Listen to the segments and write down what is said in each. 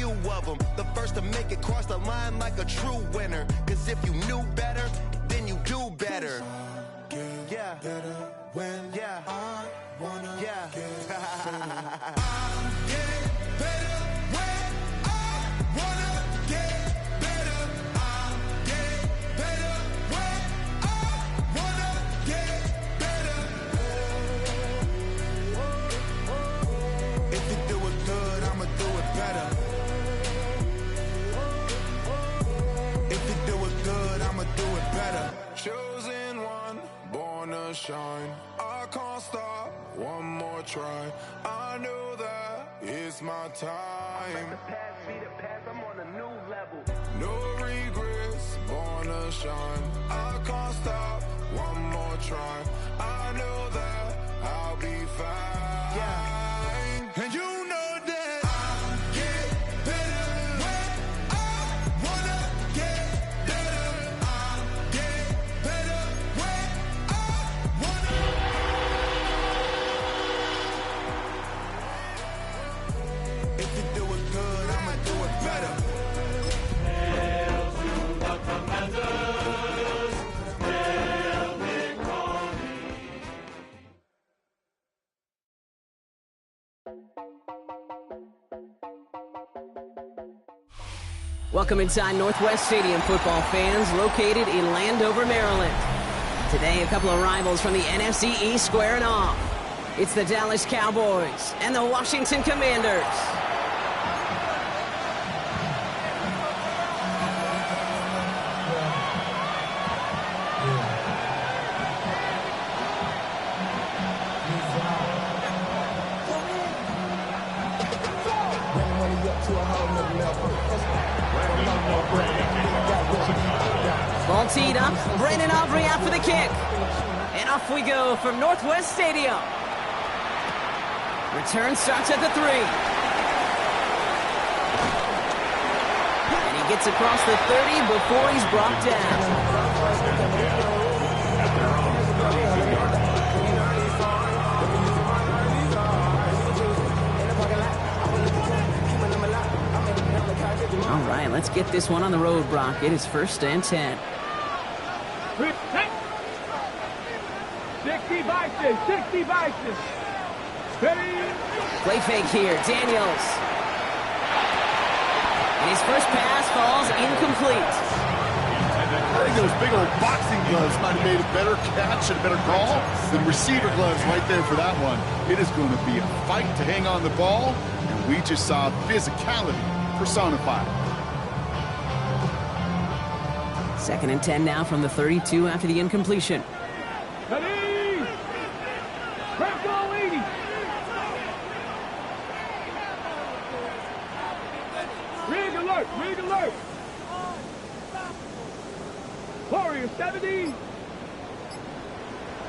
few of them. The first to make it cross the line like a true winner. Cause if you knew better, then you do better. Yeah. Better when I wanna get better. I'm getting better when I wanna get better. I'm getting better when I wanna get better. If you do it good, I'ma do it better. If you do it good, I'ma do it better. Chosen one, born to shine. I can't stop, one more try. I know that it's my time. Let the past be the past, I'm on a new level. No regrets, born to shine. I can't stop, one more try. I know that I'll be fine. Yeah. And you know that I'll get better when I wanna get better. I'll get better when I wanna. If you do it good, I'ma do it better. Hail to the Commanders, hail victory. Welcome inside Northwest Stadium, football fans, located in Landover, Maryland. Today, a couple of rivals from the NFC East squaring off. It's the Dallas Cowboys and the Washington Commanders. Ball teed up, Brandon Aubrey out for the kick. And off we go from Northwest Stadium. Return starts at the 3. And he gets across the 30 before he's brought down. All right, let's get this one on the road, Brock. It is 1st and 10. 60 vices, 60 vices. Play fake here, Daniels. And his first pass falls incomplete. I think those big old boxing gloves might have made a better catch and a better call than receiver gloves right there for that one. It is going to be a fight to hang on the ball, and we just saw physicality personified. 2nd and 10 now from the 32 after the incompletion. Ready? Critical 80. Rig alert, rig alert. Warrior 70.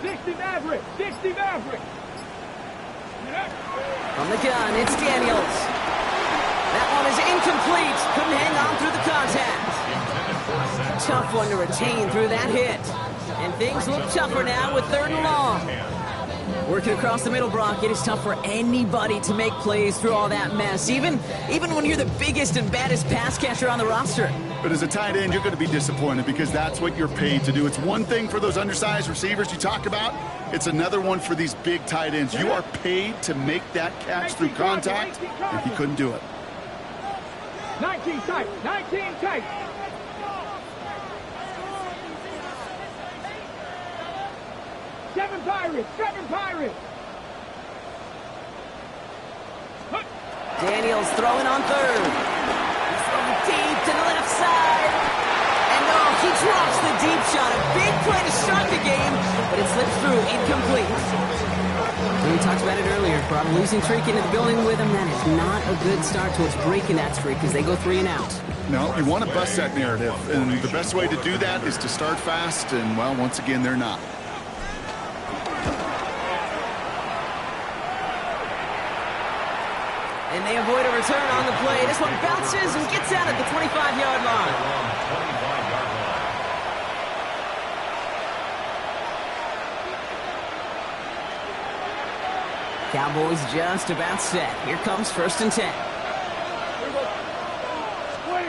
60 Maverick, 60 Maverick. From the gun, it's Daniels. That one is incomplete. Couldn't hang on through the contact. Tough one to retain through that hit. And things look tougher now with 3rd and long. Working across the middle, Brock, it is tough for anybody to make plays through all that mess, even when you're the biggest and baddest pass catcher on the roster. But as a tight end, you're going to be disappointed because that's what you're paid to do. It's one thing for those undersized receivers you talk about. It's another one for these big tight ends. You are paid to make that catch through contact, and he couldn't do it. 19 tight, 19 tight. Seven Pirates. Daniels throwing on 3rd. He's throwing deep to the left side. And he drops the deep shot. A big play to start the game, but it slips through, incomplete. We talked about it earlier. Brought a losing streak into the building with him. That is not a good start towards breaking that streak because they go 3 and out. No, you want to bust that narrative, and the best way to do that is to start fast, and, well, once again, they're not. And they avoid a return on the play. This one bounces and gets out at the 25-yard line. Cowboys just about set. Here comes 1st and 10.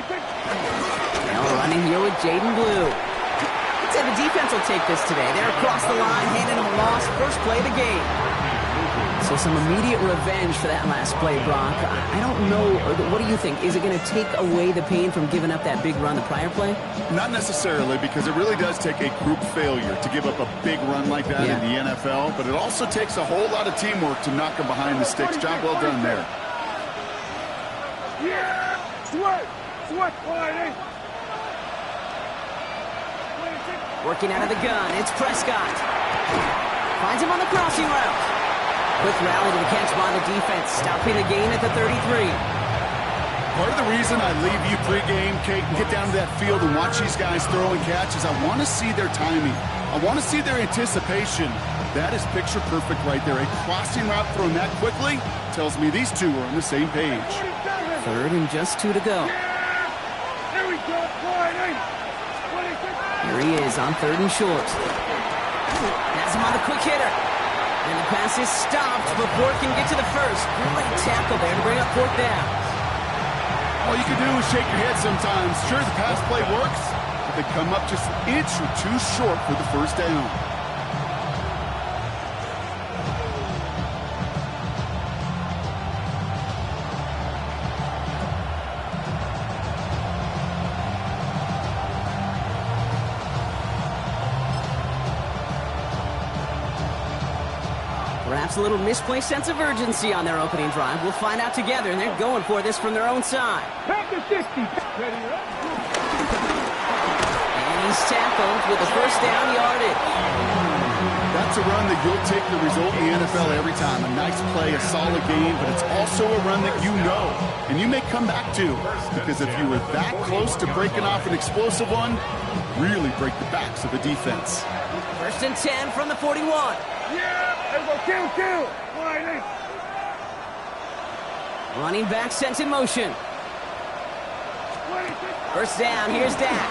Now running here with Jaden Blue. I'd say the defense will take this today. They're across the line, handing them a loss. First play of the game. So some immediate revenge for that last play, Brock. I don't know. What do you think? Is it going to take away the pain from giving up that big run the prior play? Not necessarily, because it really does take a group failure to give up a big run like that in the NFL, but it also takes a whole lot of teamwork to knock them behind the sticks. Job well done there. Yeah! Sweat! Sweat, Friday! Working out of the gun, it's Prescott. Finds him on the crossing route. Quick rally to the catch by the defense, stopping the gain at the 33. Part of the reason I leave you pregame, Kate, and get down to that field and watch these guys throw and catch is I want to see their timing. I want to see their anticipation. That is picture perfect right there. A crossing route thrown that quickly tells me these two are on the same page. Third and just 2 to go. Here we go, Friday! Here he is on 3rd and short. Has him on the quick hitter. And the pass is stopped before it can get to the first. Great tackle there to bring up 4th down. All you can do is shake your head sometimes. Sure, the pass play works, but they come up just an inch or two short for the first down. Perhaps a little misplaced sense of urgency on their opening drive. We'll find out together, and they're going for this from their own side. Back to 60. Ready, And he's tackled with a first down yardage. That's a run that you'll take the result in the NFL every time. A nice play, a solid game, but it's also a run that you know, and you may come back to, because if you were that close to breaking off an explosive one, really break the backs of the defense. First and 10 from the 41. Yeah! There we go, kill! Friday! Running back sent in motion. First down, here's Dak.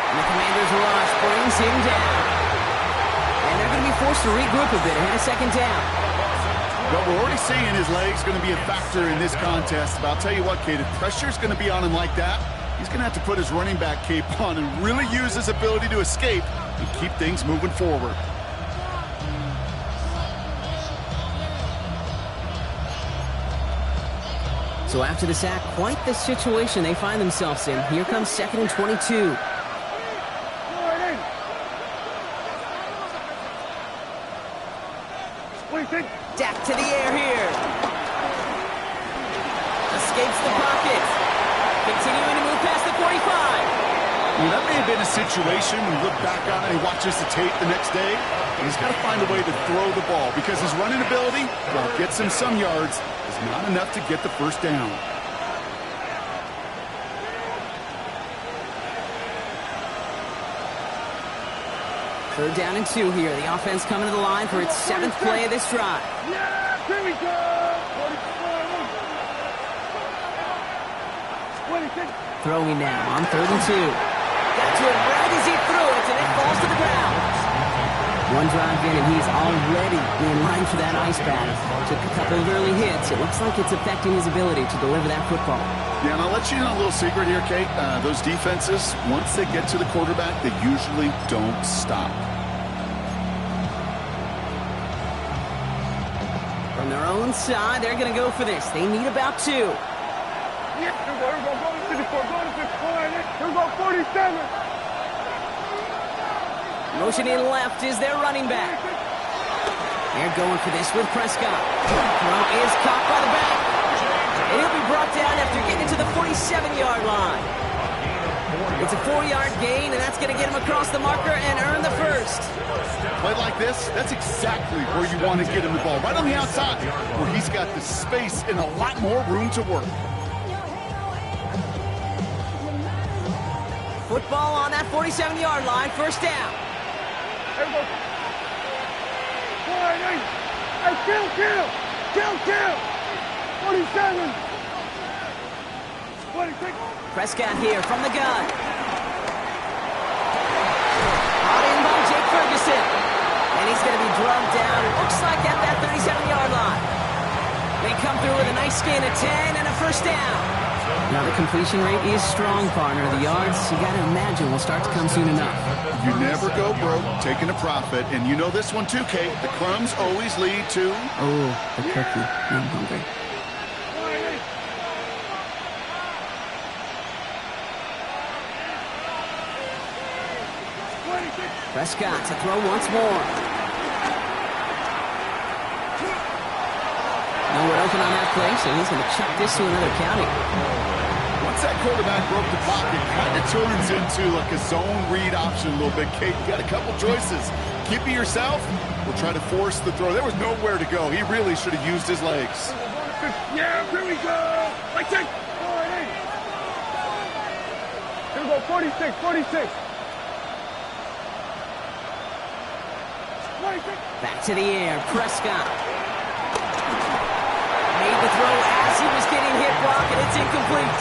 And the Commanders' rush brings him down. And they're going to be forced to regroup a bit ahead of 2nd down. But we're already seeing his legs going to be a factor in this contest. But I'll tell you what, Kate, if pressure's going to be on him like that, he's going to have to put his running back cape on and really use his ability to escape and keep things moving forward. So after the sack, quite the situation they find themselves in. Here comes 2nd and 22. Dak to the air here. Escapes the pocket. Continuing to move past the 45. That may have been a situation when you look back on it and watch this tape the next day, and he's got to find a way to throw the ball because his running ability, while it gets him some yards, is not enough to get the first down. Third down and 2 here. The offense coming to the line for its 7th play of this drive. Yeah! Here we go! 26. Throwing now on 3rd and 2. Got to it right as he threw it, and it falls to the ground. One drive in, and he's already in line for that ice bath. Took a couple of early hits. It looks like it's affecting his ability to deliver that football. Yeah, and I'll let you know a little secret here, Kate. Those defenses, once they get to the quarterback, they usually don't stop. From their own side, they're going to go for this. They need about 2. Yeah, here we go, go to 54, go to 54, here we go, 47. Motioning left is their running back. They're going for this with Prescott. Throw is caught by the back. And he'll be brought down after getting to the 47-yard line. It's a 4-yard gain, and that's going to get him across the marker and earn the first. Play like this, that's exactly where you want to get him the ball. Right on the outside, where he's got the space and a lot more room to work. Football on that 47-yard line, first down. Here we go. Friday! Hey, kill! 47. 26. Prescott here from the gun. Brought in by Jake Ferguson. And he's going to be drugged down, it looks like, at that 37-yard line. They come through with a nice gain of 10 and a first down. Now the completion rate is strong, partner. The yards, you got to imagine, will start to come soon enough. You never go broke taking a profit, and you know this one too, Kate. The crumbs always lead to... Oh, the cookie. I'm hungry. Prescott to throw once more. Nowhere open on that play, so he's going to chuck this to another county. Once that quarterback broke the pocket, kind of turns into like a zone read option a little bit. Kate, you got a couple choices. Keep it yourself or try to force the throw. There was nowhere to go. He really should have used his legs. Yeah, here we go. Like that. Here we go, 46, 46. Back to the air, Prescott. Made the throw as he was getting hit block, and it's incomplete.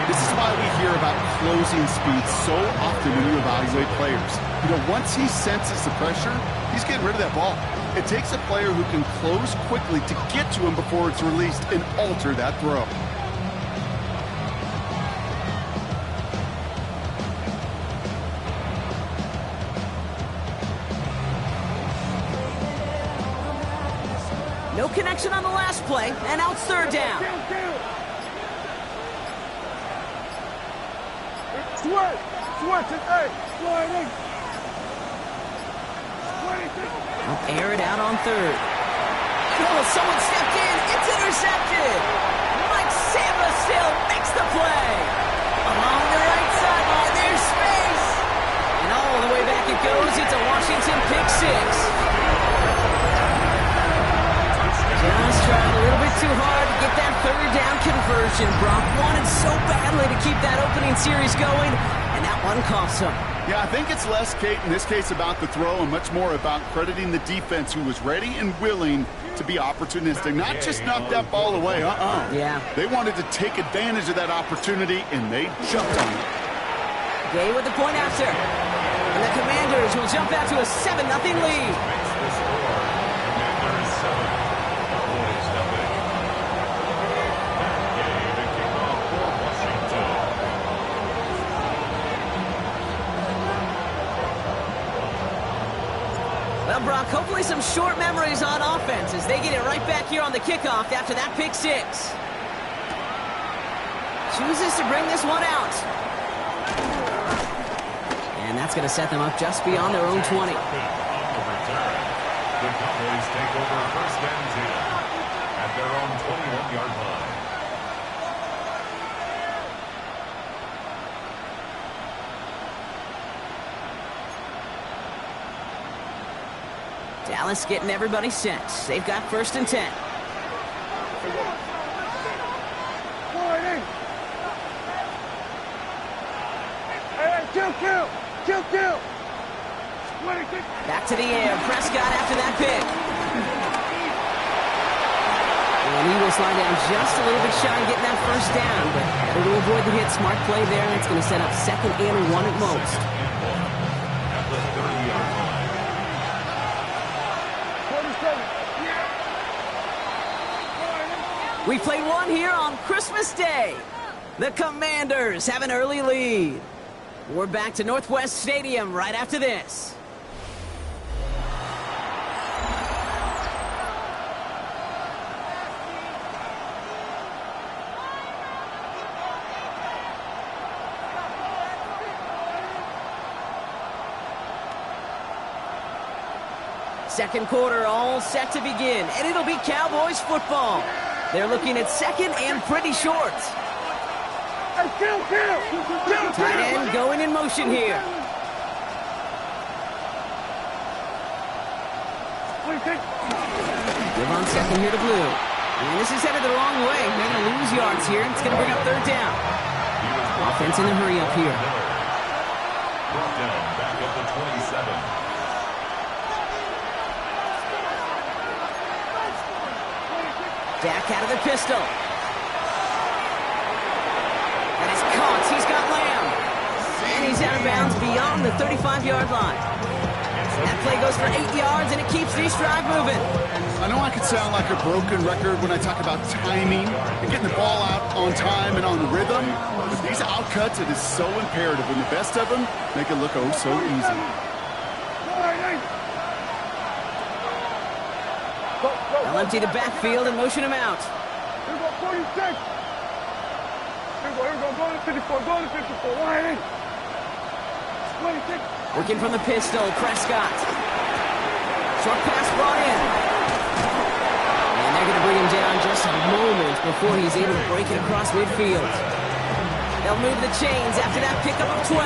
This is why we hear about closing speed so often when you evaluate players. You know, once he senses the pressure, he's getting rid of that ball. It takes a player who can close quickly to get to him before it's released and alter that throw. No connection on the last play, and now it's third down. Switch, sliding. I'll air it out on third. Oh, someone stepped in. It's intercepted. Mike Samba still makes the play. Along the right sideline, there's space. And all the way back it goes. It's a Washington pick six. Just trying a little bit too hard to get that third down conversion. Brock wanted so badly to keep that opening series going, and that one cost him. Yeah, I think it's less, Kate, in this case about the throw and much more about crediting the defense who was ready and willing to be opportunistic. Not just knock that ball away, Yeah. They wanted to take advantage of that opportunity, and they jumped on it. Gay with the point after. And the Commanders will jump out to a 7-0 lead. Well, Brock, hopefully some short memories on offense as they get it right back here on the kickoff after that pick six. Chooses to bring this one out. And that's going to set them up just beyond their own 20. The Cowboys take over first and 10 at their own 21-yard line. Dallas getting everybody set. They've got first and 10. Kill. Back to the air. Prescott after that pick. And he will slide down just a little bit shy of getting that first down, but able to avoid the hit. Smart play there, and it's going to set up 2nd and 1 at most. At the 30-yard line. We played one here on Christmas Day. The Commanders have an early lead. We're back to Northwest Stadium right after this. Second quarter all set to begin, and it'll be Cowboys football. They're looking at second and pretty short. Tight end going in motion here. Give on second here to Blue. And this is headed the wrong way. They're going to lose yards here. It's going to bring up third down. Offense in a hurry up here. Brought down back at the 27. Dak out of the pistol. And it's caught. He's got Lamb. And he's out of bounds beyond the 35-yard line. That play goes for 8 yards, and it keeps the drive moving. I know I could sound like a broken record when I talk about timing and getting the ball out on time and on rhythm, but these outcuts, it is so imperative, and the best of them make it look oh so easy. They'll empty the backfield and motion him out. Here we go, 46. Here we go, go to 54, go to 54, wide in. 26. Working from the pistol, Prescott. Short pass brought in. And they're going to bring him down just a moment before he's able to break it across midfield. They'll move the chains after that pickup of 12.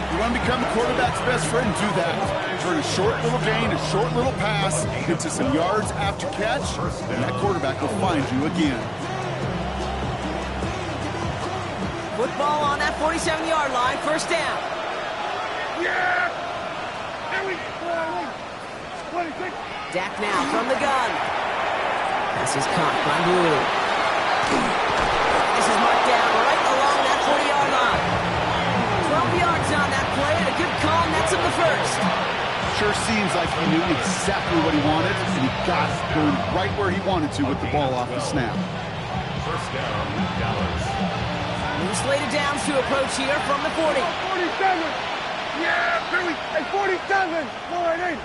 You want to become the quarterback's best friend, do that. Turn a short little gain, a short little pass into some yards after catch, and that quarterback will find you again. Football on that 47-yard line, first down. Yeah! There we go. 26. Dak now from the gun. Pass is caught by Blue. This is marked down right along that 40-yard line. 12 yards on that play, and a good call nets him the first. Sure seems like he knew exactly what he wanted, and he got it going right where he wanted to with the ball off the snap. First down, Dallas. New slated downs to approach here from the 40. 47. Yeah, Billy. Hey, 47. Wide in.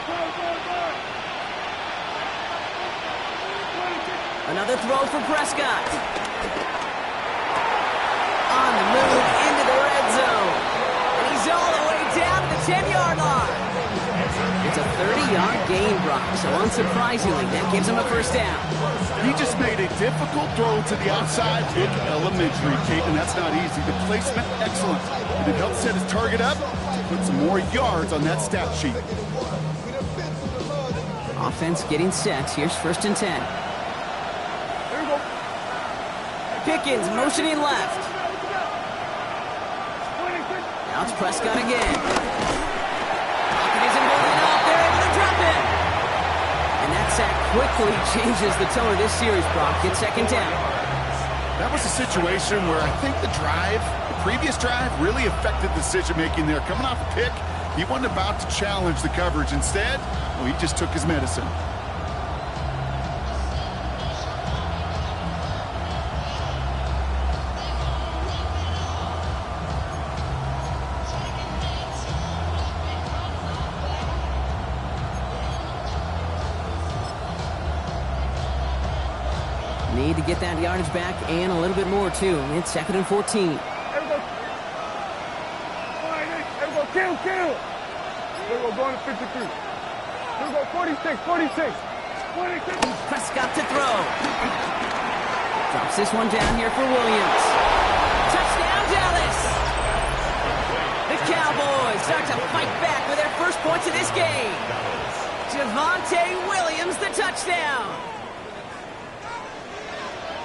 Go. Another throw for Prescott. On the move into the red zone. And he's all the way down to the 10-yard line. It's a 30-yard gain, Brock, so unsurprisingly, that gives him a first down. He just made a difficult throw to the outside. Look elementary, Kate, and that's not easy. The placement, excellent. And it helped set his target up to put some more yards on that stat sheet. Offense getting set. Here's first and 10. Here we go. Pickens motioning left. 26. Now it's Prescott again. Pocket isn't holding up. They're able to drop it. And that sack quickly changes the tone of this series, Brock. It's second down. That was a situation where I think the previous drive, really affected the decision-making there. Coming off a pick, he wasn't about to challenge the coverage. Instead, well, he just took his medicine. Need to get that yardage back and a little bit more, too. It's second and 14. Here we go. Wide in. Here we go. Kill. Here we go. Going to 53. Here we go. 46. 26. Prescott to throw. Drops this one down here for Williams. Touchdown, Dallas! The Cowboys start to fight back with their first points of this game. Javonte Williams, the touchdown.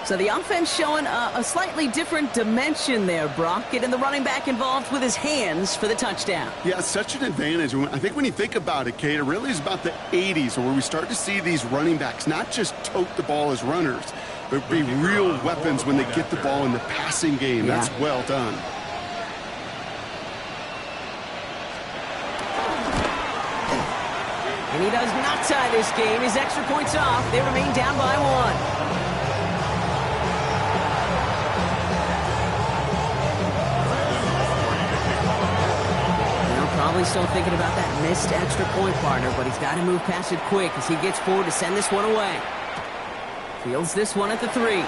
So the offense showing a slightly different dimension there, Brock, getting the running back involved with his hands for the touchdown. Yeah, such an advantage. I think when you think about it, Kate, it really is about the 80s where we start to see these running backs not just tote the ball as runners, but be real weapons when they get the ball in the passing game. Yeah. That's well done. And he does not tie this game. His extra points off. They remain down by one. Probably still thinking about that missed extra point, partner, but he's got to move past it quick as he gets forward to send this one away. Fields this one at the 3.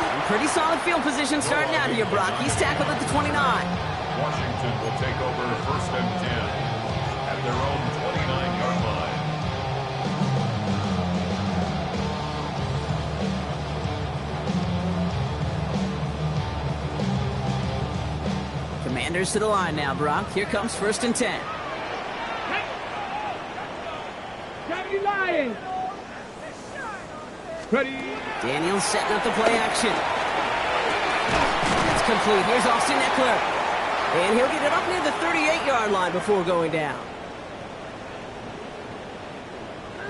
And pretty solid field position starting out here, Brock. He's tackled at the 29. Washington will take over first and 10 at their own 29-yard line. Commanders to the line now, Brock. Here comes first and 10. Ready, Lions. Ready. Daniels setting up the play action. It's complete. Here's Austin Eckler. And he'll get it up near the 38-yard line before going down.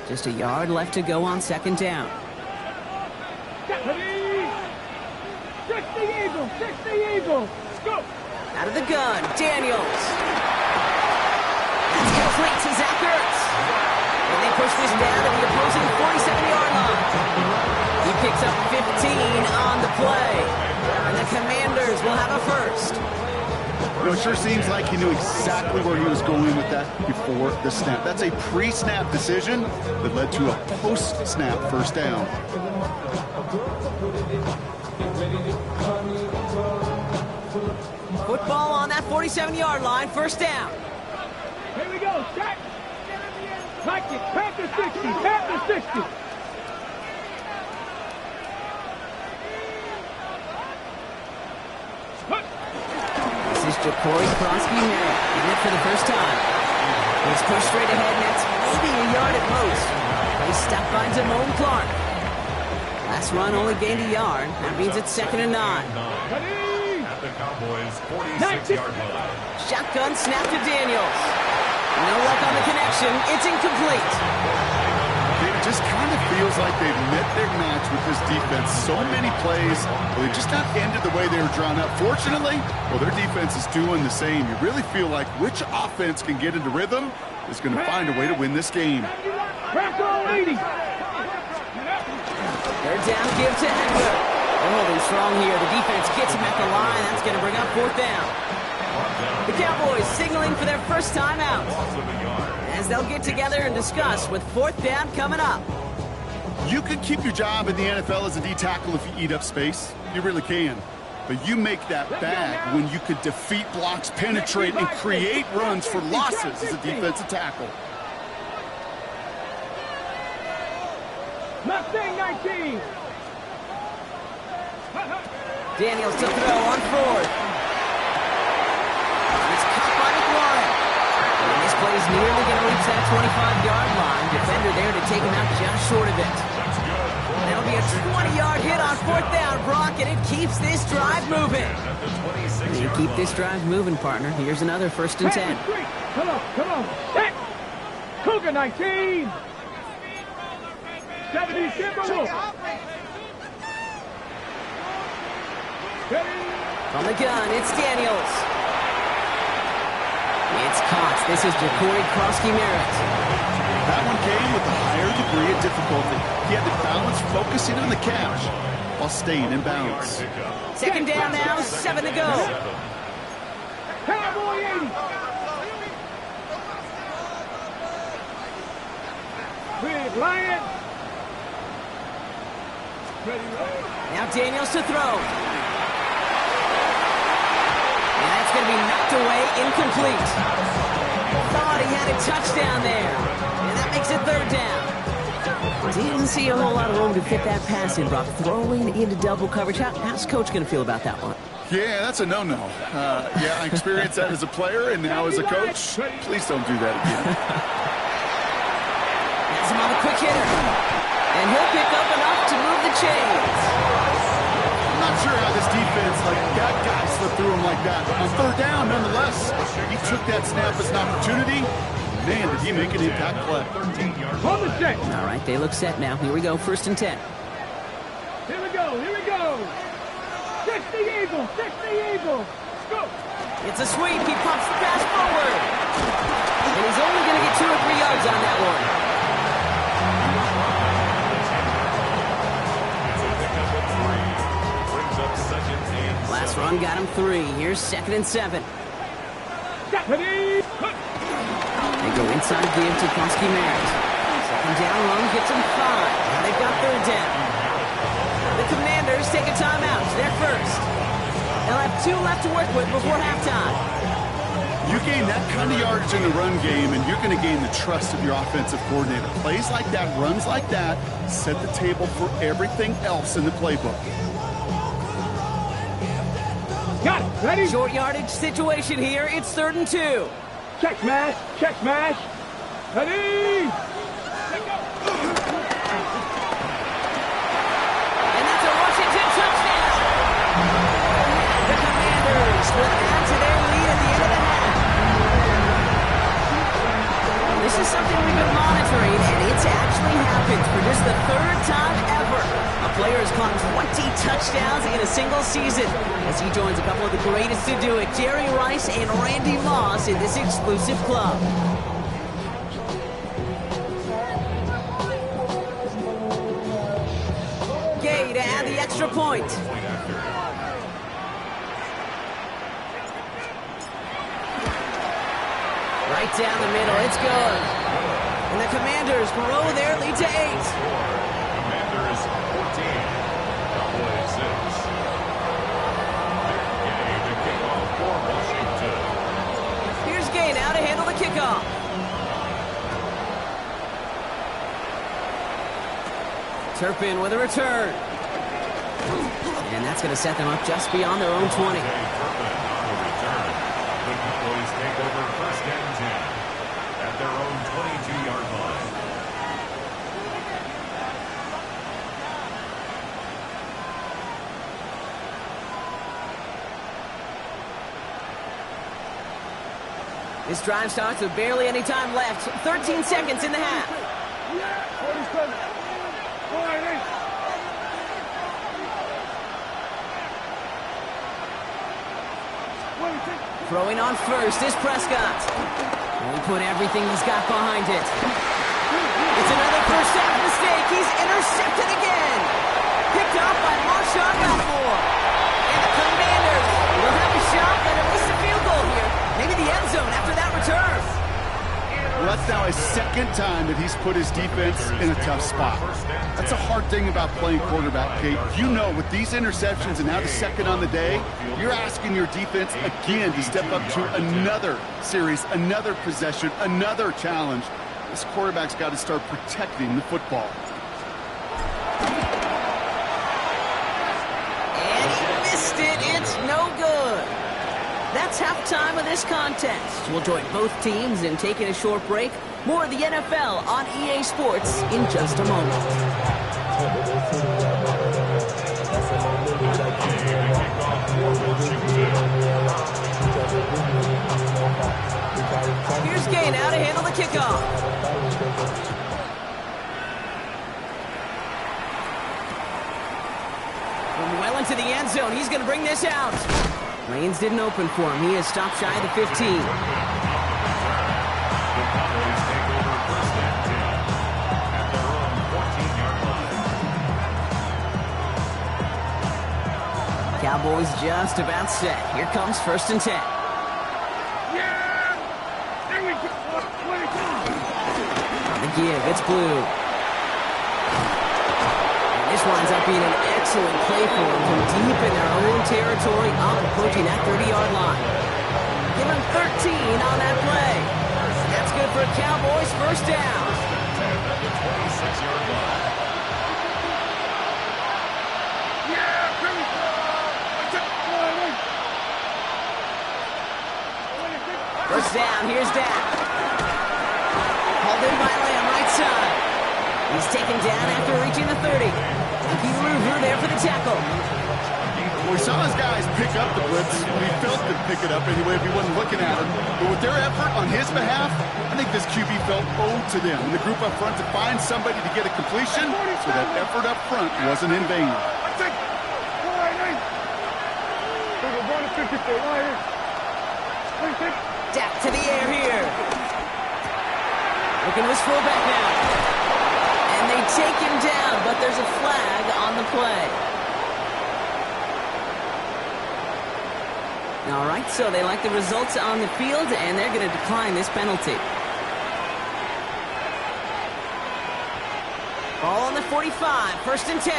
Just a yard left to go on second down. Ready. 60 Eagles. 60 Eagles. Out of the gun, Daniels. That's complete to Zach Ertz. And they push this down to the opposing 47-yard line. He picks up 15 on the play. And the Commanders will have a first. You know, it sure seems like he knew exactly where he was going with that before the snap. That's a pre-snap decision that led to a post-snap first down. Football on that 47-yard line, first down. Here we go, check. Like it, Panther 60, Panther 60. This is Jacory Krosky-Merritt, getting it for the first time. He's pushed straight ahead, and that's maybe a yard at most. He's stopped by Damone Clark. Last run only gained a yard. That means it's 2nd and 9. At the Cowboys' 46-yard line. Shotgun snap to Daniels. No luck on the connection. It's incomplete. It just kind of feels like they've met their match with this defense. So many plays, well, they just not ended the way they were drawn up. Fortunately, well, their defense is doing the same. You really feel like which offense can get into rhythm is going to find a way to win this game. Third down, give to Edler. They're holding strong here. The defense gets him at the line. That's going to bring up 4th down. The Cowboys signaling for their first time out, as they'll get together and discuss with 4th down coming up. You could keep your job in the NFL as a D tackle if you eat up space. You really can. But you make that bag when you could defeat blocks, penetrate, and create runs for losses as a defensive tackle. Mustang 19. Daniels to throw on 4th. It's caught by McLaurin. And this play is nearly going to reach that 25-yard line. Defender there to take him out just short of it. That'll be a 20-yard hit on 4th down, Brock, and it keeps this drive moving. You keep this drive moving, partner. Here's another 1st and 10. Come on. Set. Cougar 19. 70 Timberwolves. From the gun, it's Daniels. It's caught. This is Jacory Krosky-Merritt. That one came with a higher degree of difficulty. He had to balance focusing on the catch while staying in bounds. 2nd down now, 7 to go. Cowboy 80. Big Lion. Now Daniels to throw. And that's going to be knocked away, incomplete. Thought he had a touchdown there. And that makes it 3rd down. Didn't see a whole lot of room to fit that pass in, Brock. Throwing into double coverage. How's Coach going to feel about that one? Yeah, that's a no-no. Yeah, I experienced that as a player and now as a coach. Please don't do that again. Has him on a quick hitter. And he'll pick up enough to move the chains. I'm not sure how this defense, that guy slipped through him like that. On 3rd down, nonetheless, he took that snap as an opportunity. Man, did he make an impact play. Hold the check. All right, they look set now. Here we go, 1st and 10. Here we go. 60 Eagles. Go. It's a sweep. He pumps the pass forward. And he's only going to get 2 or 3 yards on that one. Last run got him 3. Here's 2nd and 7. They go inside give to Krosky-Merritt. 2nd down run gets him 5. Now they've got 3rd down. The Commanders take a timeout. They're first. They'll have 2 left to work with before halftime. You gain that kind of yardage in the run game, and you're going to gain the trust of your offensive coordinator. Plays like that, runs like that, set the table for everything else in the playbook. Got it. Ready? Short yardage situation here. It's 3rd and 2. Check smash. Ready? And that's a Washington touchdown. The Commanders will add to their lead at the end of the half. This is something we've been monitoring, and it's actually happened for just the 3rd time ever. A player has caught 20 touchdowns in a single season as he joins a couple of the greatest to do it, Jerry Rice and Randy Moss, in this exclusive club. Gay to add the extra point. Right down the middle, it's good. And the Commanders grow their lead to 8. Commanders 14, Cowboys 6. Gay to kick off for Washington. Here's Gay now to handle the kickoff. Turpin with a return. And that's going to set them up just beyond their own 20. Turpin on the return. The Cowboys take over first and 10 at their own 22-yard line. This drive starts with barely any time left. 13 seconds in the half. 47. Throwing on first is Prescott. And he put everything he's got behind it. It's another first half mistake. He's intercepted again. Picked off by Marshawn Lattimore. And the Commanders will have a shot at least a field goal here. Maybe the end zone after that return. Well, that's now his second time that he's put his defense in a tough spot. That's a hard thing about playing quarterback, Kate. You know, with these interceptions and now the second on the day, you're asking your defense again to step up to another series, another possession, another challenge. This quarterback's got to start protecting the football. And he missed it. It's no good. That's halftime of this contest. We'll join both teams in taking a short break. More of the NFL on EA Sports in just a moment. Here's Gay now to handle the kickoff. From well into the end zone, he's going to bring this out. Lanes didn't open for him. He is stopped shy of the 15. The Cowboys take over first and 10 at their own 14-yard line. Cowboys just about set. Here comes first and 10. Yeah! There we go. On the give, it's Blue. And this winds up being an excellent play for them from deep in their own territory, up approaching that 30-yard line. Give him 13 on that play. That's good for Cowboys first down. At the 26-yard line. Yeah! There we go. First down, here's Dak. Hauled in by Lamb, right side. He's taken down after reaching the 30. Peter Ruger there for the tackle. We saw his guys pick up the blitz. We felt them pick it up anyway if he wasn't looking at him. But with their effort on his behalf, I think this QB felt owed to them and the group up front to find somebody to get a completion, so that effort up front wasn't in vain. Dak to the air here. Looking to his fullback now. And they take him down, but there's a flag on the play. All right, so they like the results on the field, and they're going to decline this penalty. Ball on the 45, first and 10.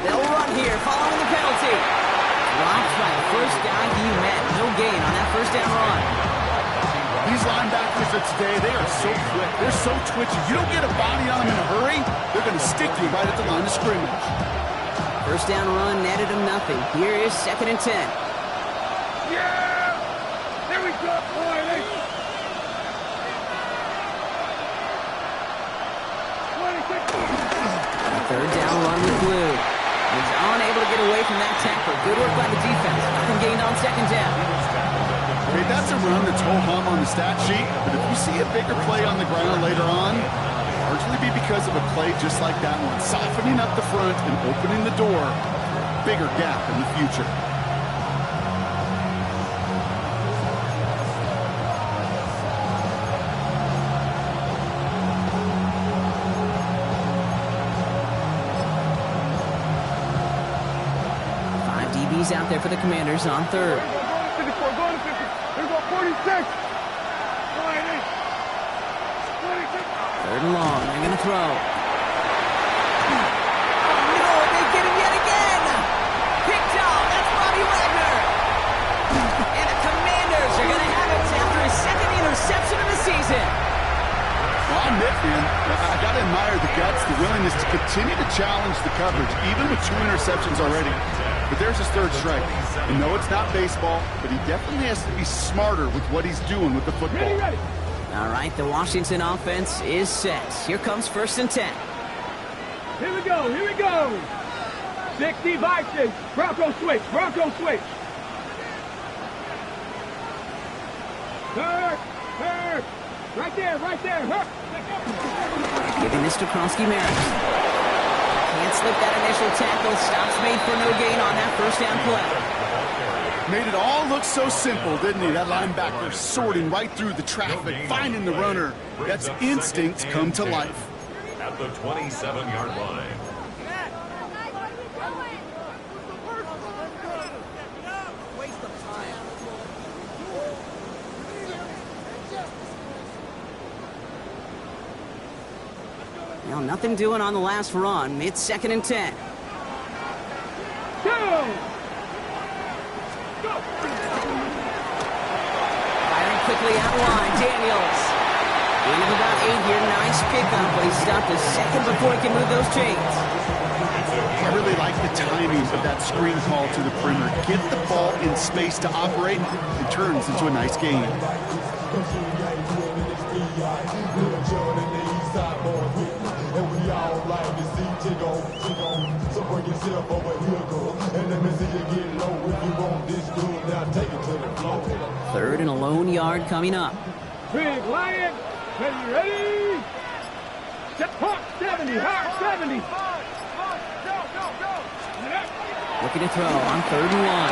They'll run here following the penalty. Blocked by the first guy he met. No gain on that first down run. These linebackers of today, they are so quick. They're so twitchy. You don't get a body on them in a hurry, they're going to stick you right at the line of scrimmage. First down run netted him nothing. Here is second and 10. Yeah! There we go. Third down run with Blue. He's unable to get away from that tackle. Good work by the defense. Nothing gained on second down. Okay, that's a run that's ho-hum on the stat sheet, but if you see a bigger play on the ground later on, largely be because of a play just like that one, softening up the front and opening the door, bigger gap in the future. DBs out there for the Commanders on third. Go to 54, go to 50. Here go 46. Third and long, they're going to throw. Oh, no, they get him yet again. Picked off, that's Bobby Wagner. And the Commanders are going to have it after his second interception of the season. Well, I'm Nick, man. I got to admire the guts, the willingness to continue to challenge the coverage, even with 2 interceptions already. But there's his third strike. And no, it's not baseball, but he definitely has to be smarter with what he's doing with the football. Ready. All right, the Washington offense is set. Here comes 1st and 10. Here we go. 60 boxes. Bronco switch. Hurt. Right there. Hurt. Giving this to Kronsky-Merritt. Can't slip that initial tackle. Stops made for no gain on that first down play. Made it all look so simple, didn't he? That linebacker sorting right through the traffic, finding the runner. That's instincts come to life. At the 27-yard line. Well, nothing doing on the last run. It's 2nd and 10. Go! Firing quickly out of line. Daniels. Gain of about 8 here. Nice pickup, but he stopped a second before he can move those chains. I really like the timing of that screen call to the perimeter. Get the ball in space to operate. It turns into a nice game. Third and a lone yard coming up. Big Lion. Ready. Step hawk 70. Hawk 70. Looking to throw on 3rd and 1.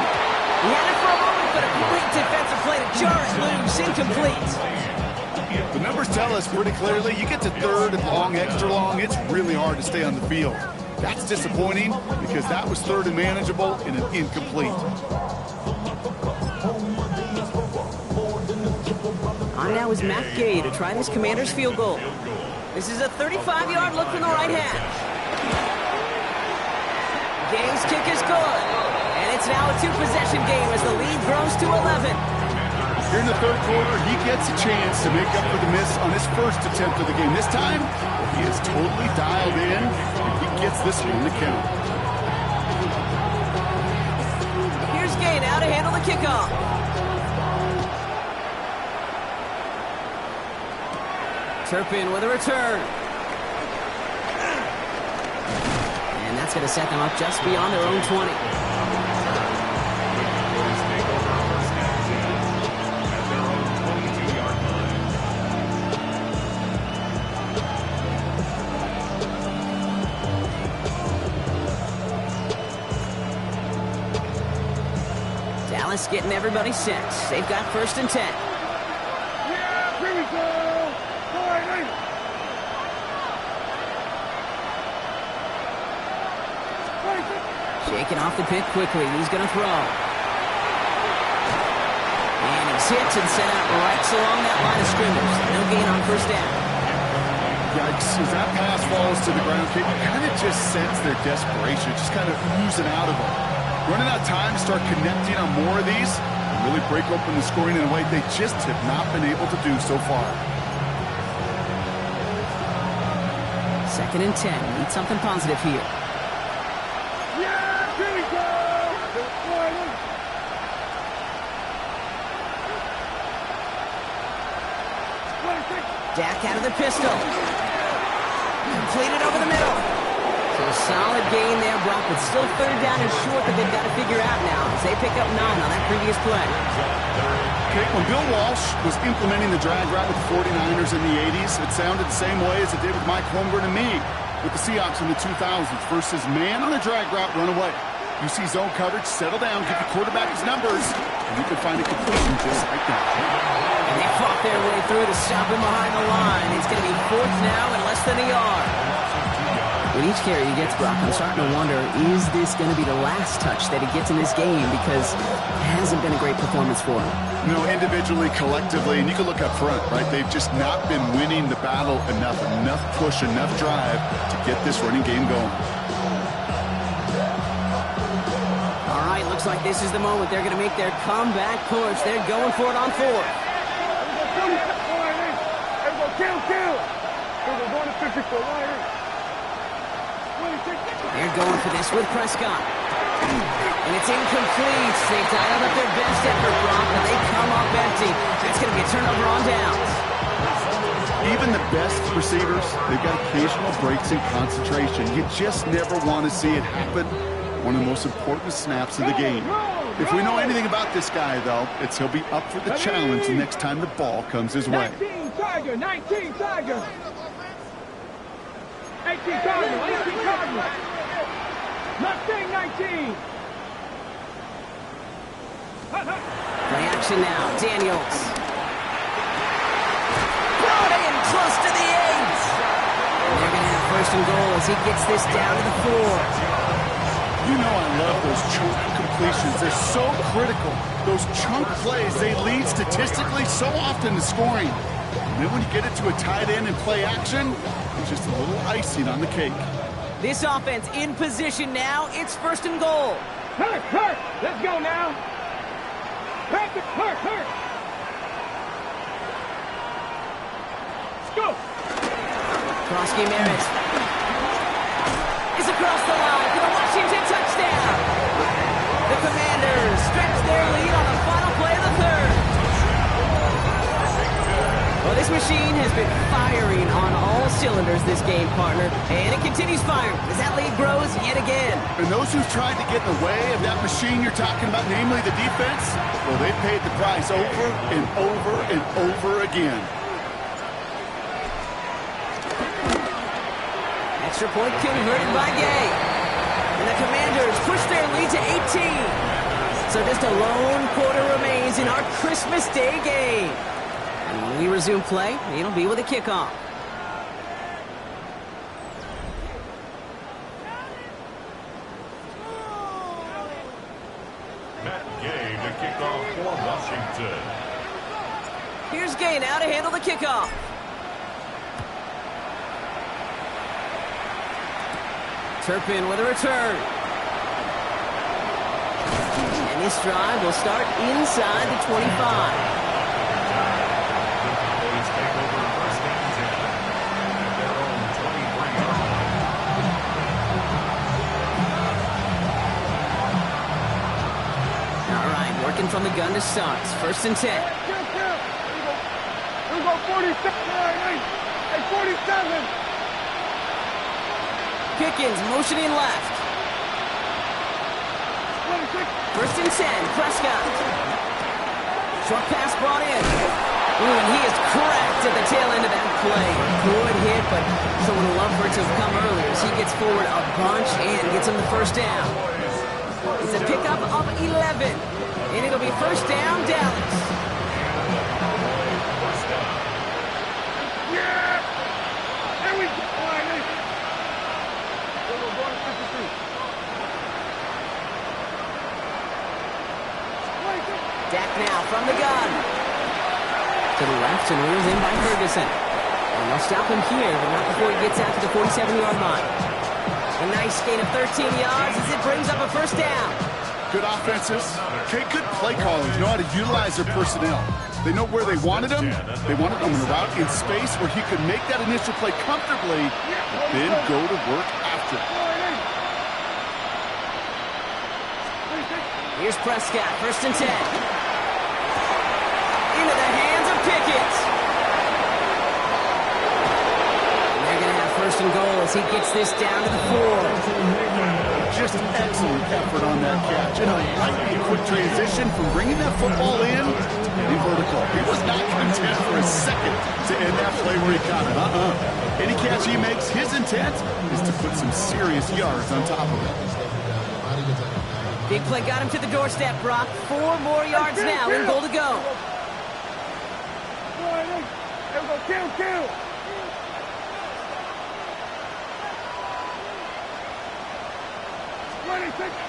He had it for a moment, but a great defensive play to jar it loose. Incomplete. The numbers tell us pretty clearly, you get to 3rd and long, extra long, it's really hard to stay on the field. That's disappointing because that was 3rd and manageable and an incomplete. On now is Matt Gay to try this Commander's field goal. This is a 35-yard look from the right hash. Gay's kick is good. And it's now a 2-possession game as the lead grows to 11. Here in the 3rd quarter, he gets a chance to make up for the miss on his first attempt of the game. This time, he is totally dialed in, and he gets this one to count. Here's Gay now to handle the kickoff. Turpin with a return. And that's going to set them up just beyond their own 20. Dallas getting everybody set. They've got 1st and 10. Yeah, here we go. Shaking off the pick quickly. He's going to throw. And he's hit and sent out right along that line of scrimmage. No gain on 1st down. Yikes, as that pass falls to the ground, you kind of just sense their desperation, just kind of oozing out of them. Running out of time to start connecting on more of these and really break open the scoring in a way they just have not been able to do so far. 2nd and 10. Need something positive here. Yeah, here we go. Dak out of the pistol. Completed over the middle. So a solid gain there, Brock, but still third down and short that they've got to figure out now as they pick up 9 on that previous play. Okay, when Bill Walsh was implementing the drag route with the 49ers in the 80s, it sounded the same way as it did with Mike Holmgren and me with the Seahawks in the 2000s versus man on a drag route, run away. You see zone coverage, settle down, give the quarterback his numbers, and you can find a completion just like that. And they fought their way through to stop him behind the line. It's going to be 4th now and less than a yard. With each carry he gets, Brock, I'm starting to wonder, is this going to be the last touch that he gets in this game? Because it hasn't been a great performance for him. You know, individually, collectively, and you can look up front, right? They've just not been winning the battle enough push, enough drive to get this running game going. All right, looks like this is the moment they're going to make their comeback push. They're going for it on 4th. Kill. We're going to 54. They're going for this with Prescott. And it's incomplete. They dialed up their best effort, Brock, but they come up empty. That's going to be a turnover on downs. Even the best receivers, they've got occasional breaks in concentration. You just never want to see it happen. One of the most important snaps of the game. If we know anything about this guy, though, it's he'll be up for the challenge the next time the ball comes his way. 19 Tiger. 18 Tiger. 18 Tiger. Not saying 19. Play action now. Daniels. Brought in close to the 8. And they're going to have 1st and goal as he gets this down to the 4. You know I love those chunk completions. They're so critical. Those chunk plays, they lead statistically so often to scoring. And then when you get it to a tight end and play action, it's just a little icing on the cake. This offense in position now. It's 1st and goal. Hurt. Let's go now. Hurt. Let's go. Krosky Merritt is across the line for the Washington touchdown. The Commanders stretch their lead on the final play of the 3rd. Well, this machine has been firing on all cylinders this game, partner, and it continues firing as that lead grows yet again. And those who've tried to get in the way of that machine you're talking about, namely the defense, well, they paid the price over and over and over again. Extra point converted by Gay. And the Commanders push their lead to 18. So just a lone quarter remains in our Christmas Day game. And when we resume play, it'll be with a kickoff. Matt Gay to kick off for Washington. Here's Gay now to handle the kickoff. Turpin with a return. And this drive will start inside the 25. Cowboys take over 1st and 10 at their own 23-yard line. All right, working from the gun to start. 1st and 10. Here we go 47. Hey, 47. Pickens motioning left. 1st and 10, Prescott. Short pass brought in. Ooh, and he is cracked at the tail end of that play. Good hit, but someone would love for it to have come earlier as he gets forward a bunch and gets him the 1st down. It's a pickup of 11, and it'll be 1st down, Dallas. Yeah! There we go. Dak now from the gun. To the left and reels in by Ferguson. And they'll stop him here, but not before he gets out to the 47-yard line. A nice gain of 13 yards as it brings up a 1st down. Good offenses. Okay, good play callers know how to utilize their personnel. They know where they wanted him. They wanted him in a route in space where he could make that initial play comfortably, then go to work after. Here's Prescott, 1st and 10. Into the hands of Pickett. And they're going to have 1st and goal as he gets this down to the 4. Just excellent effort on that catch. And a lightning quick transition from bringing that football in vertical. He was not content for a second to end that play where he caught it. Any catch he makes, his intent is to put some serious yards on top of it. Big play got him to the doorstep, Brock. 4 more yards now and goal to go. Kill.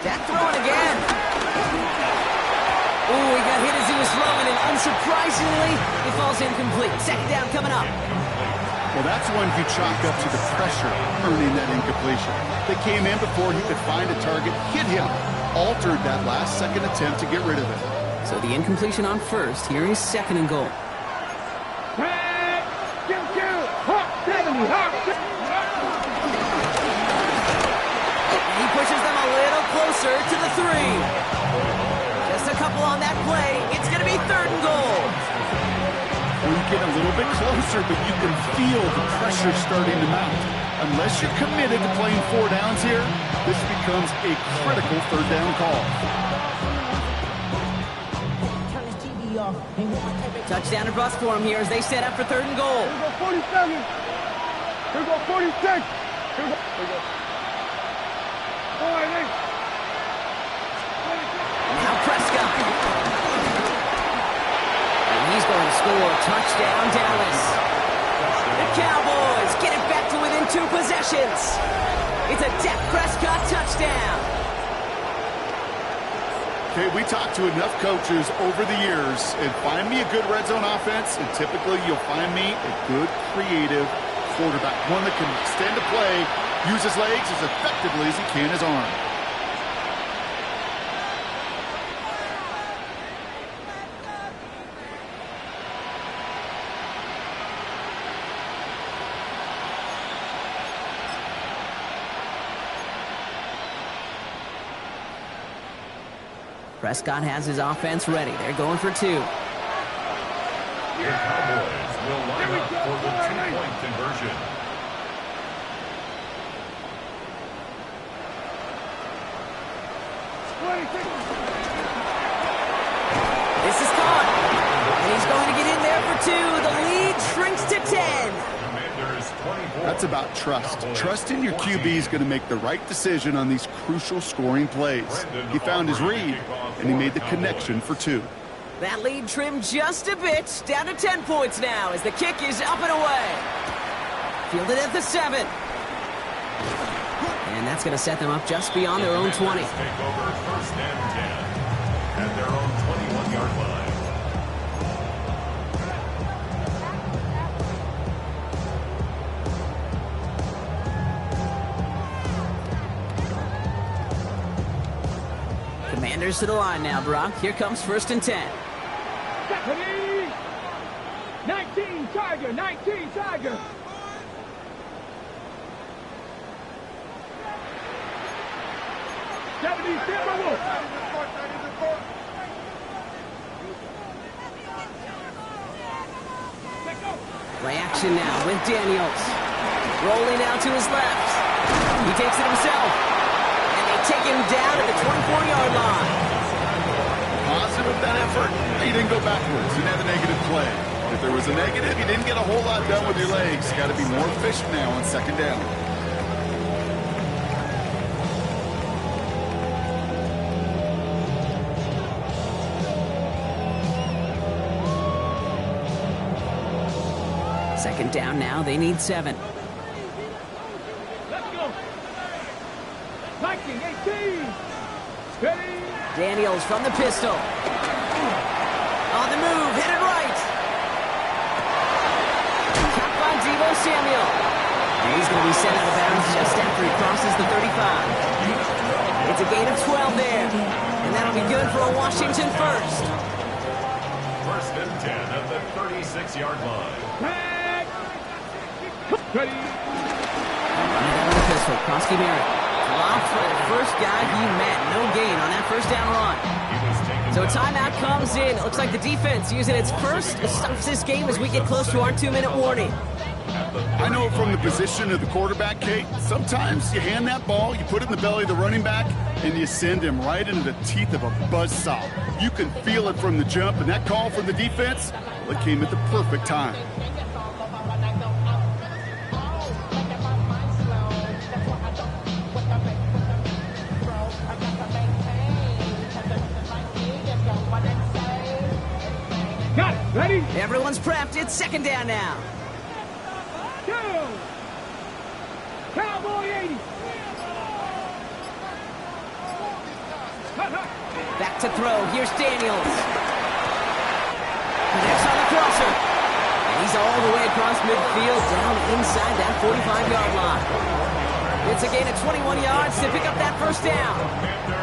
That throwing again. Ooh, he got hit as he was throwing, and unsurprisingly, it falls incomplete. Second down coming up. Well, that's one you chalk up to the pressure earning that incompletion. They came in before he could find a target, hit him, altered that last second attempt to get rid of it. So the incompletion on first. Here is second and goal. And he pushes them a little closer to the 3. Just a couple on that play. It's going to be third and goal. We get a little bit closer, but you can feel the pressure starting to mount. Unless you're committed to playing 4 downs here, this becomes a critical third down call. Touchdown and bust for him here as they set up for third and goal. Here we go 47. Here we go 46. Here we go. Now Prescott. And he's going to score. Touchdown, Dallas. The Cowboys get it back to within 2 possessions. It's a Dak Prescott touchdown. Okay, we talked to enough coaches over the years, and find me a good red zone offense, and typically you'll find me a good creative quarterback, one that can extend a play, use his legs as effectively as he can his arm. Prescott has his offense ready. They're going for 2. Your Cowboys will line up for the 2-point conversion. This is caught. And he's going to get in there for 2. The lead shrinks to 10. Commanders 24. That's about trust. Trusting your QB is going to make the right decision on these crucial scoring plays. He found his read, and he made the connection for 2. That lead trimmed just a bit. Down to 10 points now as the kick is up and away. Fielded at the 7. And that's going to set them up just beyond their own 20. Take over first and 10 at their own 21-yard line. Commanders to the line now, Brock. Here comes first and 10. 19 Tiger. 70 Timberwolves. Play action now with Daniels. Rolling out to his left. He takes it himself. And they take him down at the 24-yard line. Positive of that effort, he didn't go backwards. He didn't have a negative play. If there was a negative, you didn't get a whole lot done with your legs. Got to be more efficient now on second down. Second down now. They need 7. Let's go. 19, 18. Steady. Daniels from the pistol. On the move, hit it right. Caught by Deebo Samuel. And he's going to be sent out of bounds just after he crosses the 35. It's a gain of 12 there. And that'll be good for a Washington first. First and 10 at the 36-yard line. Ready. Running down with the pistol, Krosky Merritt. Blocked by the first guy he met. No gain on that first down run. So a timeout comes in. It looks like the defense using its first stops this game as we get close to our 2-minute warning. I know from the position of the quarterback, Kate, sometimes you hand that ball, you put it in the belly of the running back, and you send him right into the teeth of a buzzsaw. You can feel it from the jump, and that call from the defense, well, it came at the perfect time. Got it. Ready? Everyone's prepped. It's second down now. Go! Cowboy 80. Back to throw. Here's Daniels. Connects on the crosser. And he's all the way across midfield, down inside that 45-yard line. It's a gain of 21 yards to pick up that first down.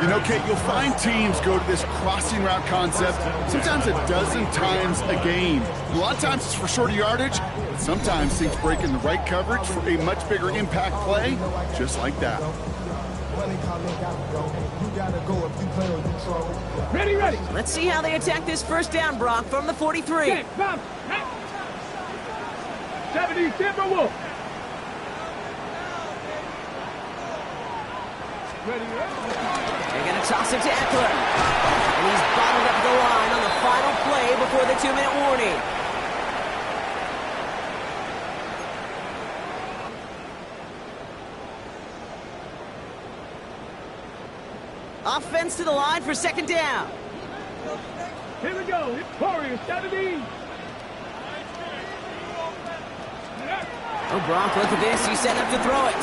You know, Kate, you'll find teams go to this crossing route concept sometimes a dozen times a game. A lot of times it's for shorter yardage, but sometimes things break in the right coverage for a much bigger impact play, just like that. Ready, ready. Let's see how they attack this first down, Brock, from the 43. Okay, bump. 70 Timberwolf. Ready, ready. They're going to toss it to Eckler. And he's bottled up the line on the final play before the 2-minute warning. Offense to the line for second down. Here we go. Warriors 70. Oh, Brock, look at this. He's set up to throw it.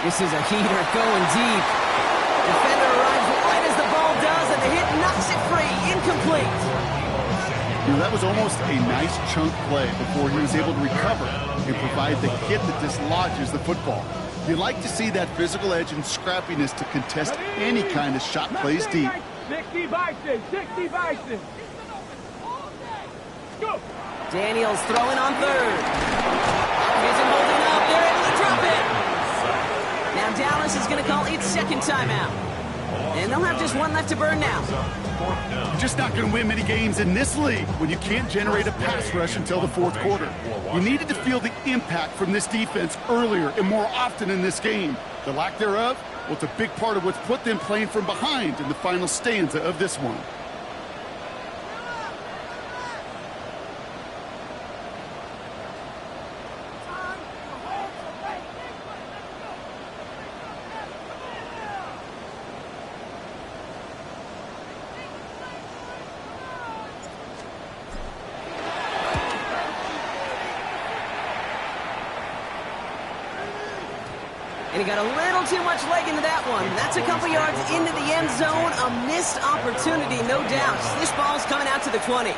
This is a heater going deep. Defender arrives right as the ball does, and the hit knocks it free. Incomplete. You know, that was almost a nice chunk play before he was able to recover and provide the hit that dislodges the football. You like to see that physical edge and scrappiness to contest any kind of shot plays deep. 60 Bison, 60 Bison. Go. Daniels throwing on third. Isn't holding up. They're able to drop it. Now Dallas is going to call its second timeout. And they'll have just one left to burn now. You're just not going to win many games in this league when you can't generate a pass rush until the fourth quarter. You needed to feel the impact from this defense earlier and more often in this game. The lack thereof, well, it's a big part of what's put them playing from behind in the final stanza of this one. And he got a little too much leg into that one. That's a couple yards into the end zone. A missed opportunity, no doubt. This ball's coming out to the 20.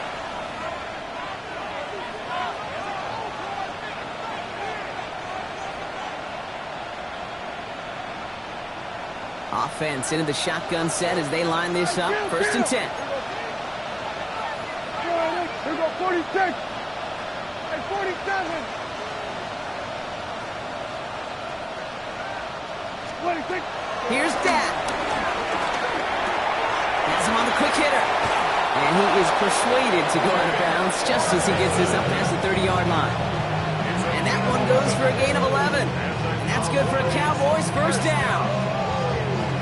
Offense into the shotgun set as they line this up. First and 10. Here we go, 46. And 47. 26. Here's Dak. Has him on the quick hitter. And he is persuaded to go out of bounds just as he gets this up past the 30-yard line. And that one goes for a gain of 11. And that's good for a Cowboys first down.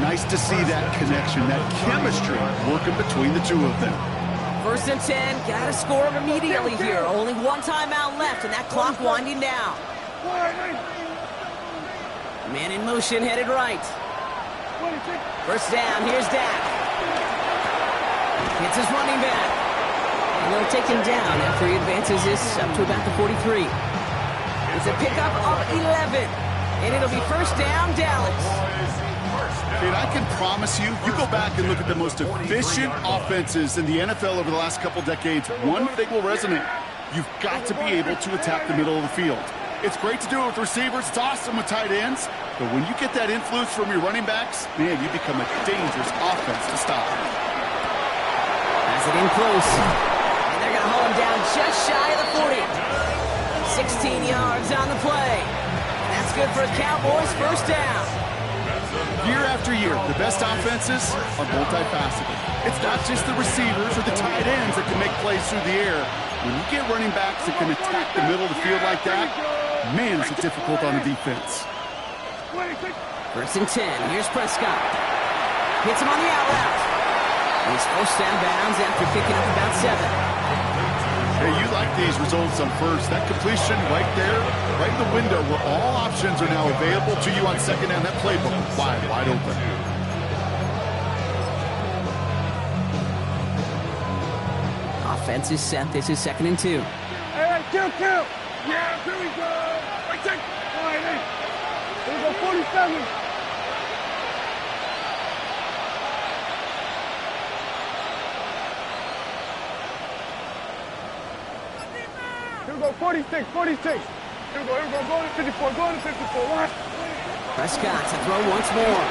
Nice to see that connection, that chemistry working between the two of them. First and 10, got to score immediately here. Only one timeout left, and that clock winding down. Man in motion, headed right. First down, here's Dak. Hits his running back. And they'll take him down after he advances this up to about the 43. It's a pickup of 11. And it'll be first down, Dallas. And I can promise you, you go back and look at the most efficient offenses in the NFL over the last couple decades, one thing will resonate. You've got to be able to attack the middle of the field. It's great to do it with receivers. It's awesome with tight ends. But when you get that influence from your running backs, man, you become a dangerous offense to stop. Has it in close. And they're going to hold him down just shy of the 40. 16 yards on the play. That's good for a Cowboys first down. Year after year, the best offenses are multifaceted. It's not just the receivers or the tight ends that can make plays through the air. When you get running backs that can attack the middle of the field like that, man, is it difficult on the defense. 1st and 10. Here's Prescott. Hits him on the out route. He's forced down bounds after picking up about 7. Hey, you like these results on first. That completion right there, right in the window where all options are now available to you on second down. That playbook wide open. Offense is set. This is 2nd and 2. Hey, kill. Yeah, here we go. Right there. All right, hey. Here we go, 47. Here we go, 46. Here we go, go to 54, What? Prescott to throw once more.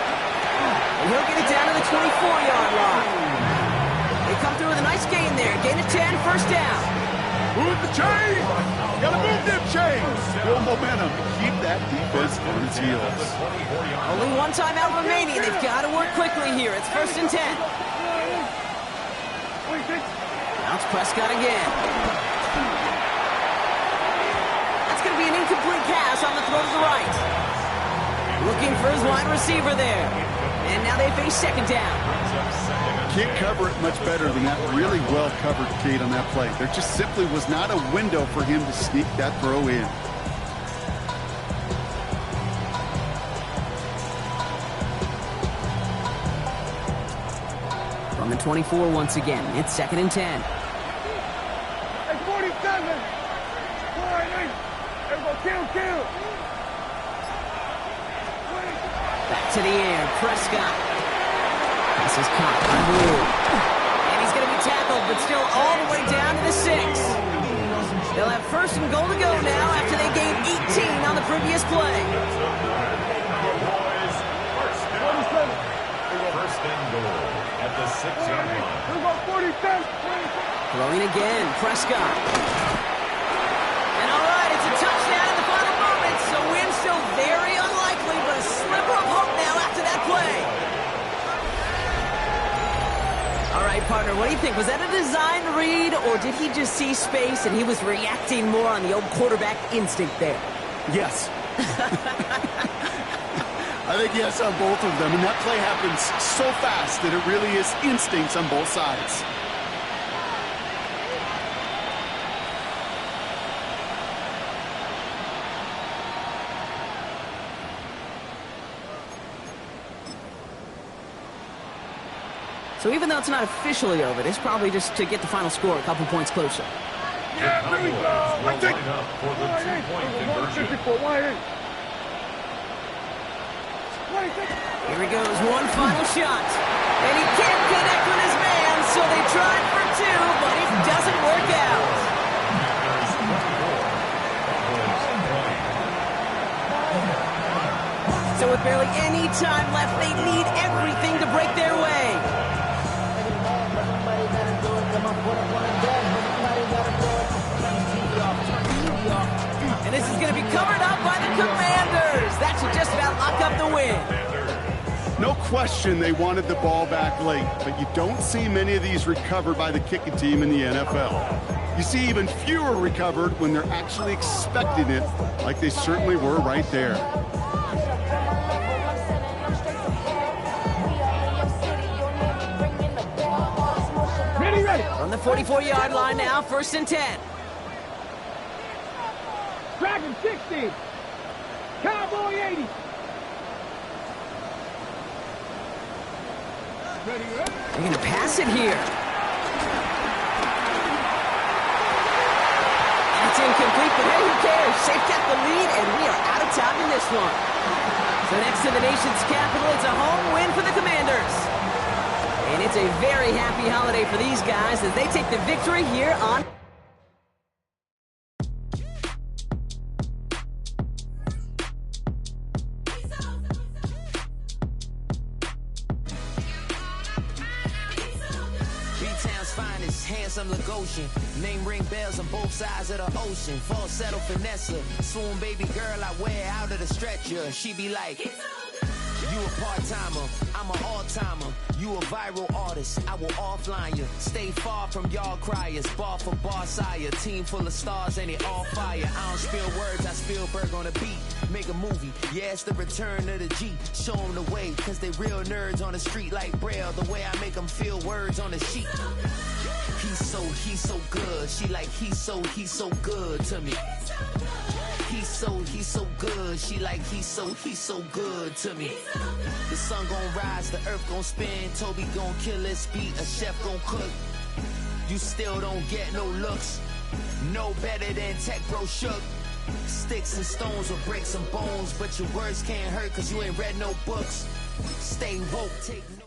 And he'll get it down to the 24-yard line. They come through with a nice gain there. Gain of 10, 1st down. Move the chains! Gotta move them chains! Build momentum. Keep that defense on its heels. Only one timeout remaining. They've got to work quickly here. It's 1st and 10. Now it's Prescott again. That's going to be an incomplete pass on the throw to the right. Looking for his wide receiver there. And now they face 2nd down. Can't cover it much better than that. Really well covered, Kate, on that play. There just simply was not a window for him to sneak that throw in. From the 24 once again, it's 2nd and 10. Hey, 47. All right, hey. There we go, kill. Back to the air, Prescott. This is caught by Blue. And he's going to be tackled, but still all the way down to the 6. They'll have 1st and goal to go now after they gained 18 on the previous play. First and goal at the 6-yard line. Here we go, 47. Throwing again, Prescott. And all right, it's a touchdown in the final moments. So win still very unlikely, but a sliver of hope now after that play. All right, partner, what do you think? Was that a design read, or did he just see space and he was reacting more on the old quarterback instinct there? Yes. I think yes on both of them, and that play happens so fast that it really is instincts on both sides. So even though it's not officially over, it's probably just to get the final score a couple points closer. Yeah, here we go. Will line up for the 2-point conversion. Here he goes, one final shot. And he can't connect with his man, so they tried for 2, but it doesn't work out. So with barely any time left, they need everything to break their way. And this is going to be covered up by the Commanders. That should just about lock up the win. No question they wanted the ball back late, but you don't see many of these recovered by the kicking team in the NFL. You see even fewer recovered when they're actually expecting it, like they certainly were right there. Ready. From the 44-yard line now, 1st and 10. Dragon 60. Cowboy 80. They're going to pass it here. And it's incomplete, but hey, who cares? They've got the lead, and we are out of time in this one. So next to the nation's capital, it's a home win for the Commanders. And it's a very happy holiday for these guys as they take the victory here on... Handsome Lagosian, name ring bells on both sides of the ocean. Falsetto finesse, swoon baby girl I wear out of the stretcher. She be like, you You a part-timer, I'm an all-timer. You a viral artist, I will offline you. Stay far from y'all criers, bar for bar sire. Team full of stars and it all fire. I don't spill words, I Spielberg on a beat. Make a movie, yeah, it's the return of the G. Show them the way, cause they real nerds on the street like Braille. The way I make them feel words on the sheet. He's so good. She like, he's so good to me. He's so good. She like, he's so good to me. The sun gon' rise, the earth gon' spin. Toby gon' kill this beat, a chef gon' cook. You still don't get no looks. No better than Tech Bro Shook. Sticks and stones will break some bones, but your words can't hurt cause you ain't read no books. Stay woke, take no.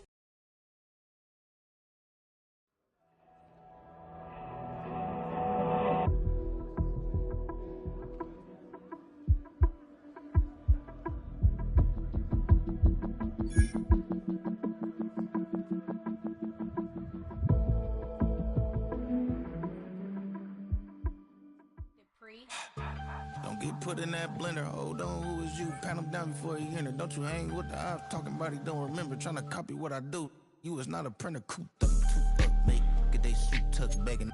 Don't get put in that blender. Hold on, who is you? Pat him down before he enter. Don't you hang with the ops talking about he don't remember. Trying to copy what I do. You is not a printer. Cooped up, too up, mate. Get they suit tucked begging.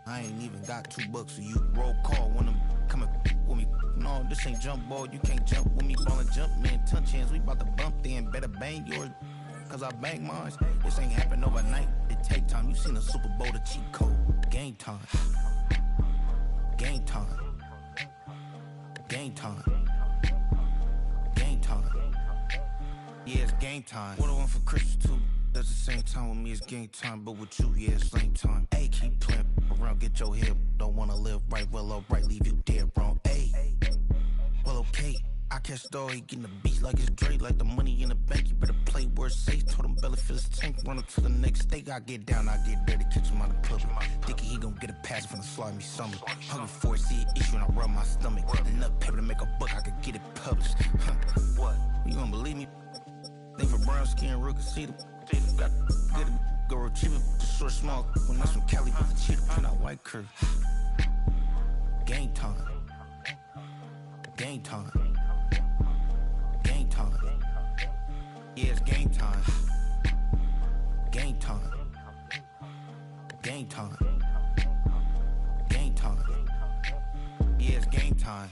I ain't even got $2, so you roll call when I'm coming with me. No, this ain't jump ball. You can't jump with me. Ballin' jump, man. Touch hands. We bout to bump then. Better bang yours, cause I bang mine. This ain't happen overnight. It take time. You seen the Super Bowl, the cheat code. Game time. Game time. Game time. Game time. Yeah, it's game time. What I want for Christmas too. That's the same time with me, it's game time. But with you, yeah, it's same time. Hey, keep playing around, get your head. Don't wanna live right, well, alright, leave you dead wrong. Hey, well, okay. I catch the dog, he getting the beat like it's Dre, like the money in the bank. You better play where it's safe. Told him Bella fill his tank, run up to the next steak. I get down, I get dirty, catch him on the public. Thinking he gon' get a pass from the slimy summer. Hungry for it, see an issue and I rub my stomach. Enough paper to make a book, I could get it published. What? You don't believe me? Think for brown skin, real can see them. Got get it, go retrieve it. Short, small, when that's from Cali with the cheetah print out white curve. Game time. Game time. Game time. Yeah, it's game time. Game time. Game time. Game time. Yeah, it's game time.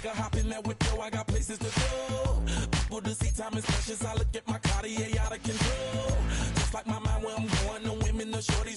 Hop in that window, I got places to go. People to see, time is precious. I look at my Cartier out of control. Just like my mind where I'm going, the women, the shorties